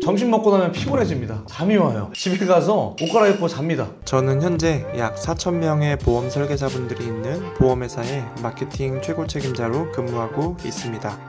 점심 먹고 나면 피곤해집니다. 잠이 와요. 집에 가서 옷 갈아입고 잡니다. 저는 현재 약 4,000명의 보험 설계사분들이 있는 보험회사의 마케팅 최고 책임자로 근무하고 있습니다.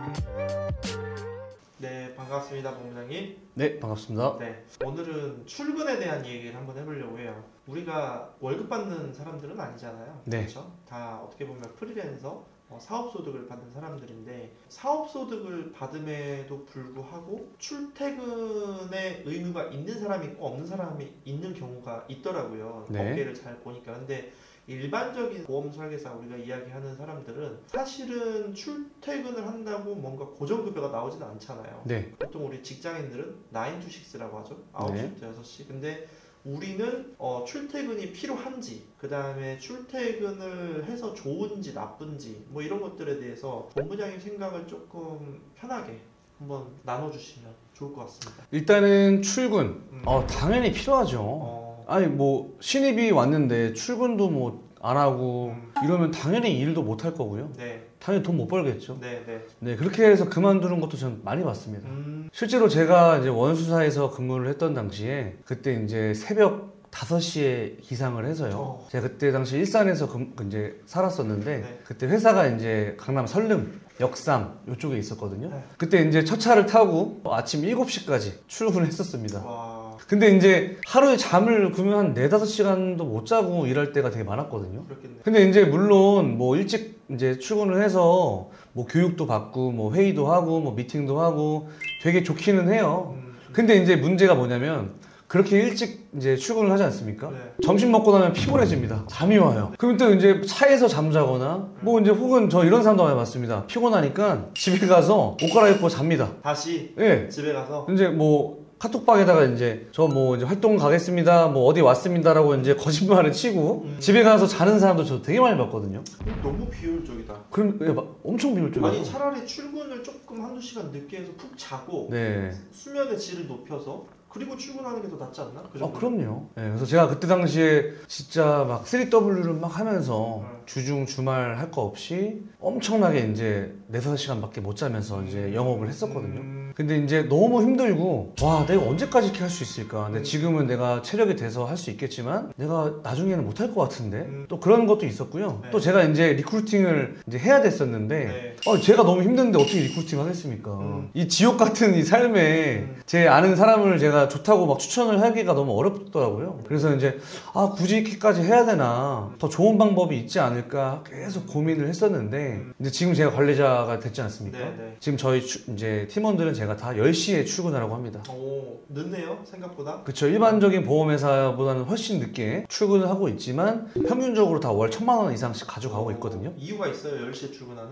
네, 반갑습니다, 본부장님. 네, 반갑습니다. 네, 오늘은 출근에 대한 얘기를 한번 해보려고 해요. 우리가 월급 받는 사람들은 아니잖아요. 네. 그렇죠? 다 어떻게 보면 프리랜서, 사업소득을 받는 사람들인데, 사업소득을 받음에도 불구하고 출퇴근의 의무가 있는 사람이 있고 없는 사람이 있는 경우가 있더라고요. 네. 업계를 잘 보니까. 근데 일반적인 보험 설계사 우리가 이야기하는 사람들은 사실은 출퇴근을 한다고 뭔가 고정급여가 나오지는 않잖아요. 네. 보통 우리 직장인들은 9 to 6라고 하죠. 9시부터 6시. 근데 우리는 출퇴근이 필요한지, 그 다음에 출퇴근을 해서 좋은지 나쁜지 뭐 이런 것들에 대해서 본부장님 생각을 조금 편하게 한번 나눠주시면 좋을 것 같습니다. 일단은 출근 당연히 필요하죠. 아니 뭐 신입이 왔는데 출근도 뭐 안 하고 이러면 당연히 일도 못 할 거고요. 네. 당연히 돈 못 벌겠죠. 네, 네. 네, 그렇게 해서 그만두는 것도 저는 많이 봤습니다. 실제로 제가 이제 원수사에서 근무를 했던 당시에 그때 이제 새벽 5시에 기상을 해서요. 제가 그때 당시 일산에서 이제 살았었는데 네. 그때 회사가 이제 강남 설릉, 역삼 이쪽에 있었거든요. 네. 그때 이제 첫 차를 타고 아침 7시까지 출근을 했었습니다. 와. 근데 이제 하루에 잠을 그러면 한 4, 5시간도 못 자고 일할 때가 되게 많았거든요. 그렇겠네. 근데 이제 물론 뭐 일찍 이제 출근을 해서 뭐 교육도 받고 뭐 회의도 하고 뭐 미팅도 하고 되게 좋기는 해요. 근데 이제 문제가 뭐냐면 그렇게 일찍 이제 출근을 하지 않습니까? 네. 점심 먹고 나면 피곤해집니다. 잠이 와요. 그럼 또 이제 차에서 잠자거나 뭐 이제 혹은 저 이런 사람도 많이 봤습니다. 피곤하니까 집에 가서 옷 갈아입고 잡니다. 다시 예. 집에 가서 이제 뭐 카톡방에다가 이제 저 뭐 이제 활동 가겠습니다. 뭐 어디 왔습니다라고 이제 거짓말을 치고 집에 가서 자는 사람도 저 되게 많이 봤거든요. 너무 비효율적이다. 그럼 예, 엄청 비효율적이에요. 아니 차라리 출근을 조금 한두 시간 늦게 해서 푹 자고 네. 수면의 질을 높여서 그리고 출근하는 게 더 낫지 않나? 그 정도? 그럼요. 네, 그래서 제가 그때 당시에 진짜 막 3W를 막 하면서 주중 주말 할 거 없이 엄청나게 이제 4, 5시간밖에 못 자면서 이제 영업을 했었거든요. 근데 이제 너무 힘들고 와 내가 언제까지 이렇게 할 수 있을까? 근데 지금은 내가 체력이 돼서 할 수 있겠지만 내가 나중에는 못 할 것 같은데 또 그런 것도 있었고요. 네. 또 제가 이제 리크루팅을 이제 해야 됐었는데 제가 너무 힘든데 어떻게 리크루팅 하겠습니까? 이 지옥 같은 이 삶에 제 아는 사람을 제가 좋다고 막 추천을 하기가 너무 어렵더라고요. 그래서 이제 굳이 이렇게까지 해야 되나? 더 좋은 방법이 있지 않을까? 계속 고민을 했었는데 이제 지금 제가 관리자가 됐지 않습니까? 네. 지금 저희 이제 팀원들은 제가 다 10시에 출근하라고 합니다. 오, 늦네요 생각보다. 그쵸. 일반적인 보험회사보다는 훨씬 늦게 출근을 하고 있지만 평균적으로 다 월 1,000만 원 이상씩 가져가고 있거든요. 이유가 있어요? 10시에 출근하는?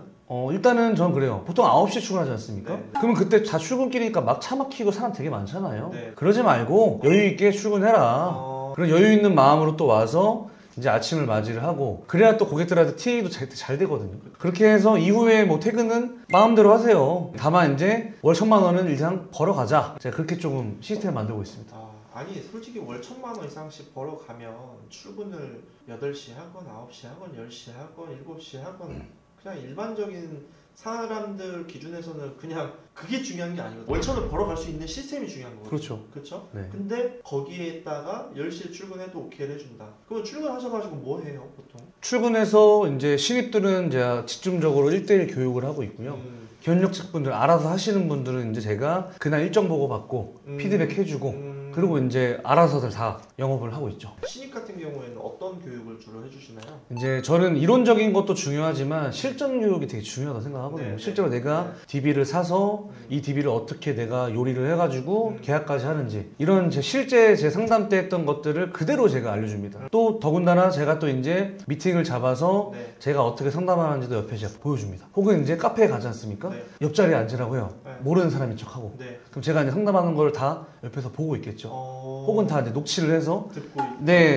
일단은 저는 그래요. 보통 9시에 출근하지 않습니까? 네. 그러면 그때 다 출근길이니까 막 차 막히고 사람 되게 많잖아요. 네. 그러지 말고 여유 있게 출근해라. 그런 여유 있는 마음으로 또 와서 이제 아침을 맞이를 하고 그래야 또 고객들한테 TA도 잘 되거든요. 그렇게 해서 이후에 뭐 퇴근은 마음대로 하세요. 다만 이제 월 1,000만 원은 이상 벌어가자. 제가 그렇게 조금 시스템을 만들고 있습니다. 아니 솔직히 월 1,000만 원 이상씩 벌어가면 출근을 8시에 하건 9시에 하건 10시에 하건 7시에 하건 그냥 일반적인 사람들 기준에서는 그냥 그게 중요한 게 아니거든요. 월천을 벌어갈 수 있는 시스템이 중요한 거거든요. 그렇죠. 그렇죠? 네. 근데 거기에다가 10시에 출근해도 오케이를 해준다. 그러면 출근하셔가지고 뭐 해요 보통? 출근해서 이제 신입들은 제가 집중적으로 1대1 교육을 하고 있고요. 견역직분들 알아서 하시는 분들은 이제 제가 그날 일정 보고 받고 피드백 해주고 그리고 이제 알아서들 다 영업을 하고 있죠. 신입 같은 경우에는 어떤 교육을 주로 해주시나요? 이제 저는 이론적인 것도 중요하지만 실전 교육이 되게 중요하다고 생각하거든요. 네, 실제로 내가 DB를 사서 이 DB를 어떻게 내가 요리를 해가지고 계약까지 하는지 이런 실제 제 상담 때 했던 것들을 그대로 제가 알려줍니다. 또 더군다나 제가 또 이제 미팅을 잡아서 제가 어떻게 상담하는지도 옆에 제가 보여줍니다. 혹은 이제 카페에 가지 않습니까? 옆자리에 앉으라고 해요. 모르는 사람인 척하고. 그럼 제가 이제 상담하는 걸 다 옆에서 보고 있겠죠. 혹은 다 이제 녹취를 해서 듣고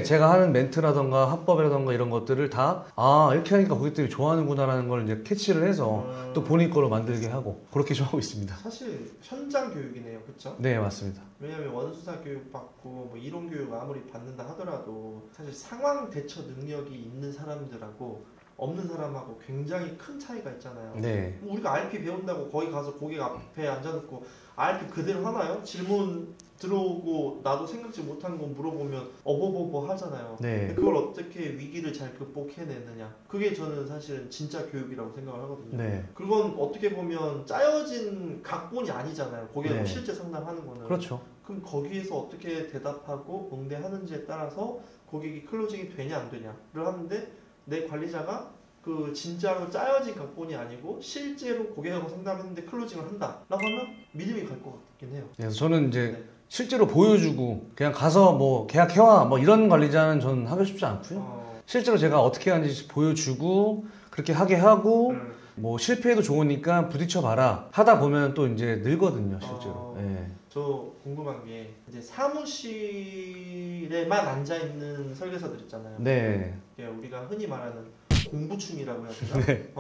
제가 하는 멘트라던가 화법이라던가 이런 것들을 다 이렇게 하니까 고객들이 좋아하는구나라는 걸 이제 캐치를 해서 또 본인 거로 만들게 하고 그렇게 좀 하고 있습니다. 사실 현장 교육이네요, 그렇죠? 네, 맞습니다. 왜냐하면 원수사 교육 받고 뭐 이론 교육 아무리 받는다 하더라도 사실 상황 대처 능력이 있는 사람들하고 없는 사람하고 굉장히 큰 차이가 있잖아요. 네. 우리가 RP 배운다고 거기 가서 고객 앞에 앉아놓고 RP 그대로 하나요? 질문 들어오고 나도 생각지 못한 거 물어보면 어버버버 하잖아요. 네. 그걸 어떻게 위기를 잘 극복해내느냐. 그게 저는 사실은 진짜 교육이라고 생각을 하거든요. 네. 그건 어떻게 보면 짜여진 각본이 아니잖아요. 고객하고 네. 실제 상담하는 거는. 그렇죠. 그럼 거기에서 어떻게 대답하고 응대하는지에 따라서 고객이 클로징이 되냐 안 되냐를 하는데 내 관리자가 그 진짜로 짜여진 각본이 아니고 실제로 고객하고 상담했는데 클로징을 한다라고 하면 믿음이 갈 것 같긴 해요. 그래서 저는 이제 네. 실제로 보여주고 그냥 가서 뭐 계약해와 뭐 이런 관리자는 저는 하고 싶지 않고요. 실제로 제가 어떻게 하는지 보여주고 그렇게 하게 하고 뭐 실패해도 좋으니까 부딪혀 봐라 하다 보면 또 이제 늘거든요, 실제로. 네. 저 궁금한 게 이제 사무실에만 앉아 있는 설계사들 있잖아요. 네. 우리가 흔히 말하는 공부충이라고 해야 되나? 네.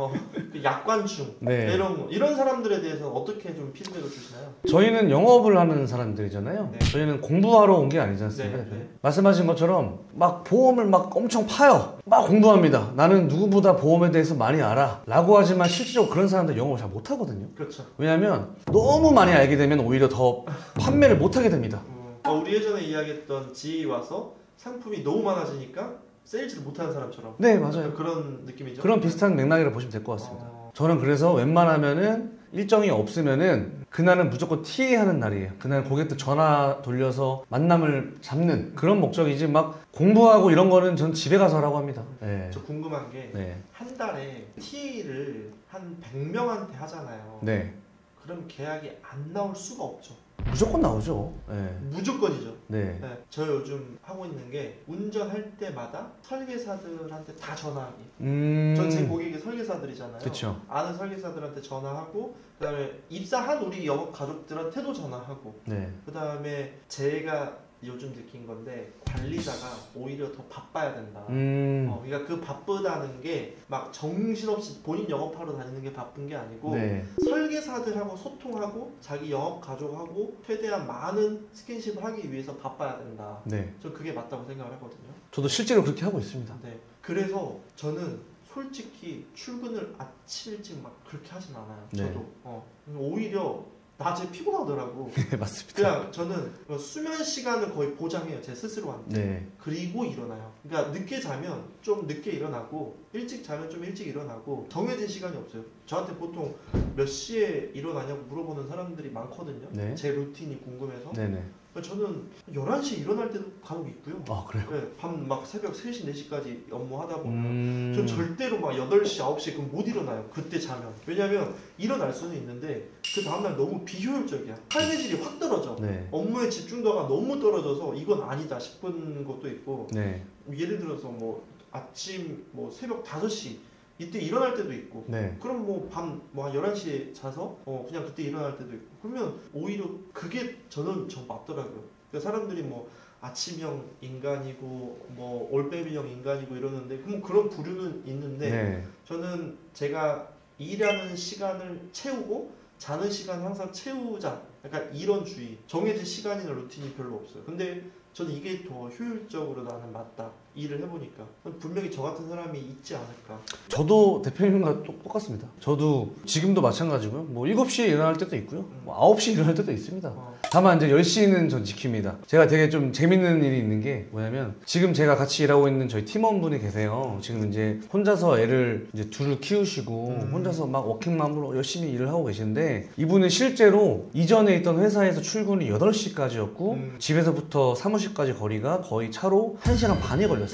그 약관충 네. 이런 사람들에 대해서 어떻게 좀 피드백을 주시나요? 저희는 영업을 하는 사람들이잖아요. 네. 저희는 공부하러 온 게 아니지 않습니까? 네, 네. 말씀하신 것처럼 막 보험을 막 엄청 파요. 막 공부합니다. 나는 누구보다 보험에 대해서 많이 알아. 라고 하지만 실제로 그런 사람들 영업을 잘 못하거든요. 그렇죠. 왜냐하면 너무 많이 알게 되면 오히려 더 판매를 못하게 됩니다. 우리 예전에 이야기했던 지에 와서 상품이 너무 많아지니까 세일즈를 못하는 사람처럼. 네, 맞아요. 그런 느낌이죠. 그런 비슷한 맥락이라고 보시면 될 것 같습니다. 저는 그래서 웬만하면은 일정이 없으면은 그날은 무조건 TA 하는 날이에요. 그날 고객들 전화 돌려서 만남을 잡는 그런 목적이지 막 공부하고 이런 거는 전 집에 가서 하라고 합니다. 네. 저 궁금한 게 한 네. 달에 TA를 한 100명한테 하잖아요. 네. 그럼 계약이 안 나올 수가 없죠. 무조건 나오죠. 네. 무조건이죠. 네. 네, 저 요즘 하고 있는 게 운전할 때마다 설계사들한테 다 전화하기. 전 제 고객이 설계사들이잖아요. 그쵸. 아는 설계사들한테 전화하고 그다음에 입사한 우리 영업 가족들한테도 전화하고 네. 그다음에 제가 요즘 느낀 건데 관리자가 오히려 더 바빠야 된다. 그러니까 그 바쁘다는 게 막 정신없이 본인 영업하러 다니는 게 바쁜 게 아니고 네. 설계사들하고 소통하고 자기 영업 가족하고 최대한 많은 스킨십을 하기 위해서 바빠야 된다. 네. 저 그게 맞다고 생각을 하거든요. 저도 실제로 그렇게 하고 있습니다. 네. 그래서 저는 솔직히 출근을 아침 일찍 막 그렇게 하진 않아요. 네. 저도 오히려 낮에 피곤하더라고. 네, 맞습니다. 그냥 저는 수면 시간을 거의 보장해요. 제 스스로한테. 네. 그리고 일어나요. 그러니까 늦게 자면 좀 늦게 일어나고 일찍 자면 좀 일찍 일어나고 정해진 시간이 없어요. 저한테 보통 몇 시에 일어나냐고 물어보는 사람들이 많거든요. 네. 제 루틴이 궁금해서. 네네. 저는 11시에 일어날 때도 간혹 있고요. 아, 그래요? 네, 밤 막 새벽 3시, 4시까지 업무하다 보면 전 절대로 막 8시, 9시에 그럼 못 일어나요. 그때 자면. 왜냐면 일어날 수는 있는데 그 다음날 너무 비효율적이야. 삶의 질이 확 떨어져. 네. 업무의 집중도가 너무 떨어져서 이건 아니다 싶은 것도 있고 네. 예를 들어서 뭐 아침 뭐 새벽 5시 이때 일어날 때도 있고 네. 그럼 뭐 밤 뭐 한 11시에 자서 그냥 그때 일어날 때도 있고 그러면 오히려 그게 저는 좀 맞더라고요. 그러니까 사람들이 뭐 아침형 인간이고 뭐 올빼미형 인간이고 이러는데 그럼 그런 부류는 있는데 네. 저는 제가 일하는 시간을 채우고 자는 시간 항상 채우자 약간 이런 주의. 정해진 시간이나 루틴이 별로 없어요. 근데 저는 이게 더 효율적으로 나는 맞다. 일을 해보니까 분명히 저 같은 사람이 있지 않을까. 저도 대표님과 똑같습니다. 저도 지금도 마찬가지고요. 뭐 7시에 일어날 때도 있고요. 뭐 9시에 일어날 때도 있습니다. 다만 이제 10시는 전 지킵니다. 제가 되게 좀 재밌는 일이 있는 게 뭐냐면 지금 제가 같이 일하고 있는 저희 팀원분이 계세요. 지금 이제 혼자서 애를 이제 둘을 키우시고 혼자서 막 워킹맘으로 열심히 일을 하고 계신데 이분은 실제로 이전에 있던 회사에서 출근이 8시까지였고 집에서부터 사무실까지 거리가 거의 차로 1시간 반이 걸렸어요.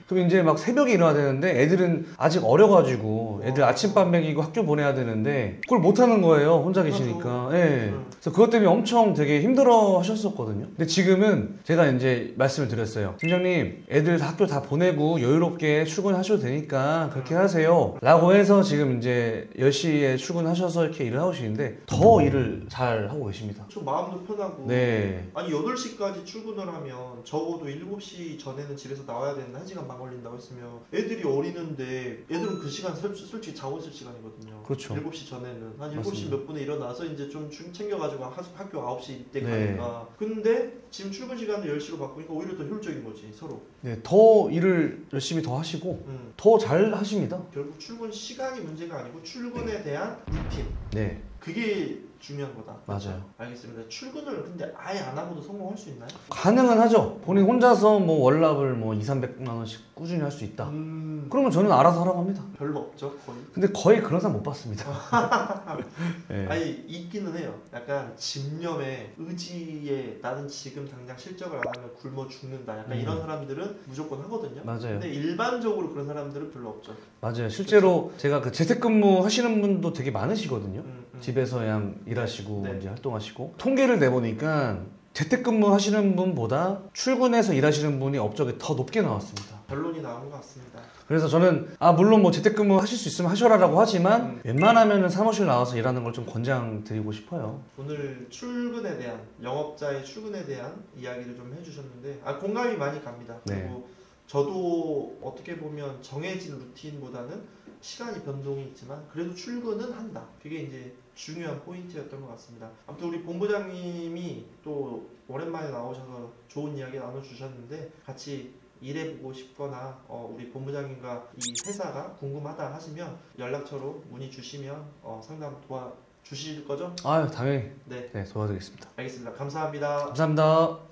그럼 이제 막 새벽에 일어나야 되는데 애들은 아직 어려가지고 애들 아침밥 먹이고 학교 보내야 되는데 그걸 못하는 거예요. 혼자 계시니까. 예. 그래서 그것 때문에 엄청 되게 힘들어 하셨었거든요. 근데 지금은 제가 이제 말씀을 드렸어요. 팀장님, 애들 학교 다 보내고 여유롭게 출근하셔도 되니까 그렇게 하세요. 라고 해서 지금 이제 10시에 출근하셔서 이렇게 일을 하고 계시는데 더 일을 잘 하고 계십니다. 좀 마음도 편하고. 네. 아니 8시까지 출근을 하면 적어도 7시 전에는 집에서 나와야 되는데 1시간 반 걸린다고 했으면 애들이 어리는데 애들은 그 시간 솔직히 자고 있을 시간이거든요. 그렇죠. 7시 전에는 한 7시 맞습니다. 몇 분에 일어나서 이제 좀 챙겨가지고 학교 9시 이때 네. 가니까. 근데 지금 출근 시간을 10시로 바꾸니까 오히려 더 효율적인 거지 서로. 네, 더 일을 열심히 더 하시고 더 잘 하십니다. 결국 출근 시간이 문제가 아니고 출근에 대한 루틴. 네. 그게 중요한 거다. 맞아요. 알겠습니다. 출근을 근데 아예 안 하고도 성공할 수 있나요? 가능은 하죠. 본인 혼자서 뭐 월납을 뭐 2, 300만 원씩 꾸준히 할 수 있다. 그러면 저는 알아서 하라고 합니다. 별로 없죠 거의. 근데 거의 그런 사람 못 봤습니다. 네. 아니 있기는 해요. 약간 집념에 의지에 나는 지금 당장 실적을 안 하면 굶어 죽는다. 약간 이런 사람들은 무조건 하거든요. 맞아요. 근데 일반적으로 그런 사람들은 별로 없죠. 맞아요. 실제로 제가 그 재택근무 하시는 분도 되게 많으시거든요. 집에서 그냥 일하시고 네. 이제 활동하시고 통계를 내보니까 재택근무 하시는 분보다 출근해서 일하시는 분이 업적이 더 높게 나왔습니다. 결론이 나온 것 같습니다. 그래서 저는 물론 뭐 재택근무 하실 수 있으면 하셔라라고 하지만 웬만하면은 사무실 나와서 일하는 걸 좀 권장드리고 싶어요. 오늘 출근에 대한 영업자의 출근에 대한 이야기를 좀 해주셨는데 공감이 많이 갑니다. 네. 그리고 저도 어떻게 보면 정해진 루틴보다는 시간이 변동이 있지만 그래도 출근은 한다. 그게 이제 중요한 포인트였던 것 같습니다. 아무튼 우리 본부장님이 또 오랜만에 나오셔서 좋은 이야기 나눠주셨는데 같이 일해보고 싶거나 우리 본부장님과 이 회사가 궁금하다 하시면 연락처로 문의 주시면 상담 도와주실 거죠? 아유 당연히 네, 네 도와드리겠습니다. 알겠습니다. 감사합니다. 감사합니다.